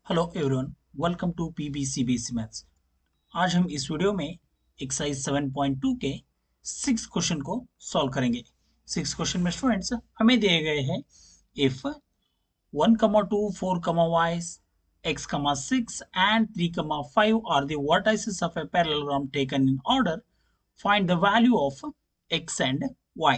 Hello everyone, welcome to पीबीसीबीसी maths. आज हम इस वीडियो में एक्सरसाइज 7.2 के 6 क्वेश्चन को सॉल्व करेंगे। 6 क्वेश्चन में स्टूडेंट्स हमें दिए गए हैं। If 1, 2, 4, x, 6 and 3, 5 are the vertices of a parallelogram taken in order, find the value of x and y।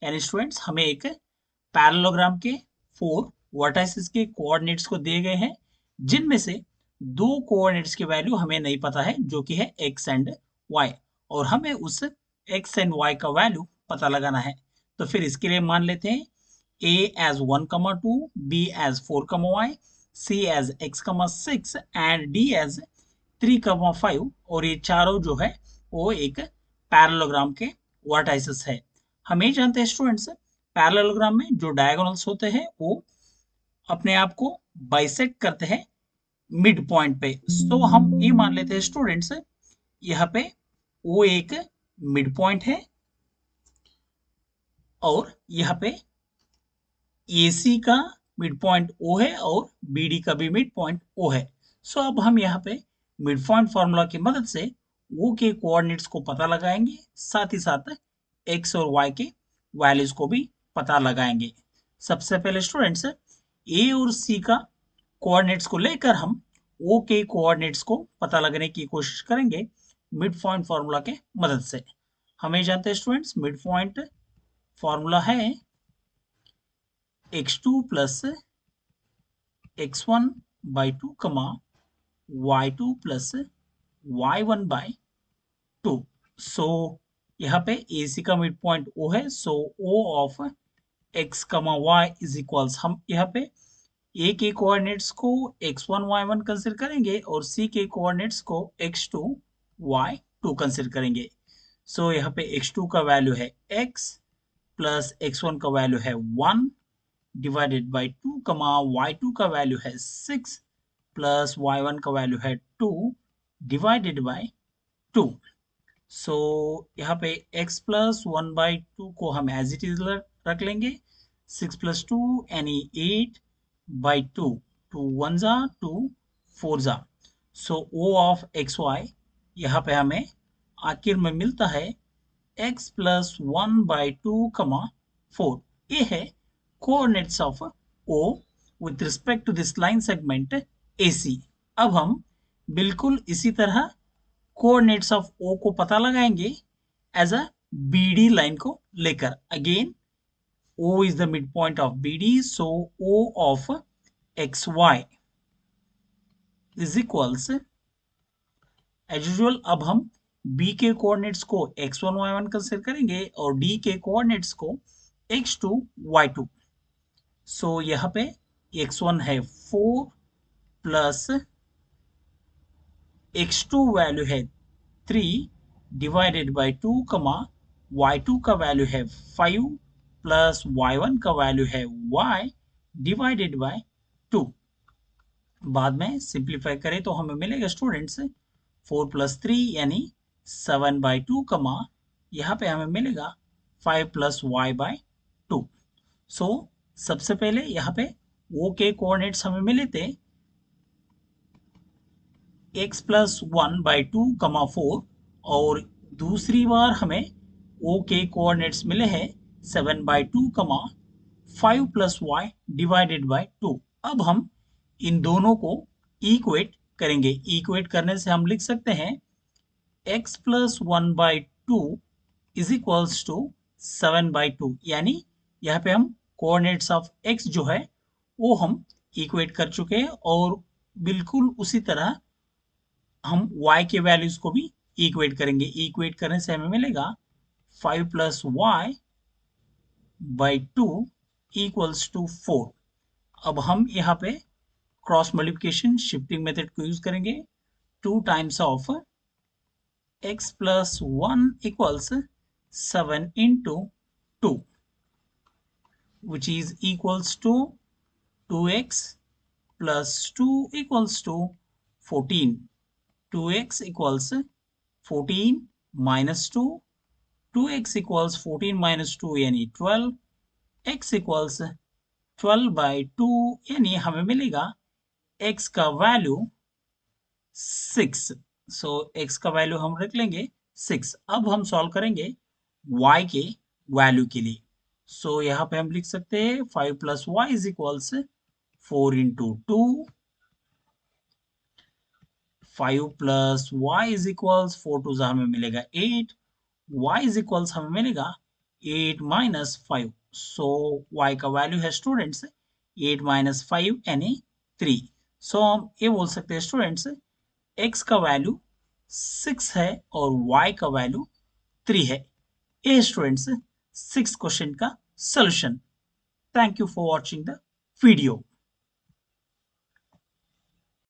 यानी स्टूडेंट्स हमें एक पैरेललोग्राम के 4 वर्टाइसेस के कोऑर्डिनेट्स को दिए गए हैं, जिनमें से 2 कोऑर्डिनेट्स की वैल्यू हमें नहीं पता है, जो कि है x एंड y, और हमें उस x एंड y का वैल्यू पता लगाना है। तो फिर इसके लिए मान लेते हैं a as 1, 2, b as 4, y, c as x, 6 and d as 3, 5, और ये चारों जो है वो एक पैरेललोग्राम के वर्टाइसेस है। हम ये जानते हैं स्टूडेंट्स, पैरेललोग्राम में जो डायगोनल्स होते हैं वो अपने आप को बाइसेक्ट करते हैं मिड पॉइंट पे। तो हम ये मान लेते हैं स्टूडेंट्स, यहाँ पे वो एक मिड पॉइंट है और यहाँ पे AC का मिड पॉइंट O है और BD का भी मिड पॉइंट O है। सो अब हम यहाँ पे मिड पॉइंट फॉर्मूला की मदद से O के कोऑर्डिनेट्स को पता लगाएंगे, साथ ही साथ X और Y के वैल्यूज को भी पता लगाएंगे। सबसे पहले स्टूडेंट्स A और C का कोऑर्डिनेट्स को लेकर हम O के कोऑर्डिनेट्स को पता लगाने की कोशिश करेंगे मिड पॉइंट फॉर्मूला के मदद से। हमें जानते हैं स्टूडेंट्स, मिड पॉइंट फॉर्मूला है x2 plus x1 by 2, y2 plus y1 by 2। सो यहाँ पे AC का मिड पॉइंट O है, सो O of x, y is equals, हम यहाँ पे A के कोऑर्डिनेट्स को x1 y1 कंसिडर करेंगे और C के कोऑर्डिनेट्स को x2 y2 कंसिडर करेंगे। सो यहाँ पे x2 का वैल्यू है x प्लस x1 का वैल्यू है 1 डिवाइडेड बाई 2, y2 का वैल्यू है 6 प्लस y1 का वैल्यू है 2 डिवाइडेड बाई 2। सो यहाँ पे x प्लस 1 बाई 2 को हम एज इट इज रख लेंगे। 6 प्लस 2 यानी 8 बाई 2, 2 1 जा 2 4 जा। सो O ऑफ एक्स वाई यहाँ पे हमें आखिर में मिलता है x प्लस 1 बाई 2, 4। ये है coordinates of O with respect to this line segment AC। अब हम बिल्कुल इसी तरह coordinates of O को पता लगाएंगे एज अ BD लाइन को लेकर। Again O is the midpoint of BD, so O of XY is equals, as usual अब हम B के कोऑर्डिनेट्स को x1 y1 कंसीडर करेंगे और D के कोऑर्डिनेट्स को x2 y2। सो यहाँ पे x1 है 4 प्लस x2 वैल्यू है 3 डिवाइडेड बाई 2, y2 का वैल्यू है 5 प्लस y1 का वैल्यू है y डिवाइडेड बाई 2। बाद में सिंप्लीफाई करें तो हमें मिलेगा स्टूडेंट्स 4 प्लस 3 यानी 7 बाई 2, यहाँ पे हमें मिलेगा 5 प्लस y बाई 2। सो सबसे पहले यहाँ पे O के कोऑर्डिनेट्स हमें मिले थे x प्लस 1 बाई 2, 4, और दूसरी बार हमें O के कोऑर्डिनेट्स मिले हैं 7 by 2, 5 plus y divided by 2। अब हम इन दोनों को इक्वेट करेंगे। इक्वेट करने से हम लिख सकते हैं x plus 1 by 2 is equals to 7 by 2, यानी यहाँ पे हम कोऑर्डिनेट्स ऑफ x जो है वो हम इक्वेट कर चुके हैं, और बिल्कुल उसी तरह हम y के वैल्यूज को भी इक्वेट करेंगे। इक्वेट करने से हमें मिलेगा 5 plus y by 2 equals to 4। अब हम यहाँ पे क्रॉस मल्टीप्लिकेशन शिफ्टिंग मेथड को यूज करेंगे। 2 times of x plus 1 equals 7 into 2, which is equals to 2x plus 2 equals to 14। 2x equals 14 minus 2, 2x equals 14 minus 2 यानी 12, x equals 12 by 2 यानी हमें मिलेगा x का वैल्यू 6, सो x का value हम रख लेंगे 6। अब हम सॉल्व करेंगे y के वैल्यू के लिए। सो यहाँ पे हम लिख सकते हैं 5 plus y is equals 4 into 2, 5 plus y is equals 4 two हमें मिलेगा 8, y इज इक्वल्स हमें मिलेगा 8 माइनस 5। सो y का वैल्यू है स्टूडेंट्स 8 माइनस 5 यानी 3। सो हम ये बोल सकते हैं स्टूडेंट्स x का वैल्यू 6 है और y का वैल्यू 3 है। ये स्टूडेंट्स 6 क्वेश्चन का solution. Thank you for watching the video.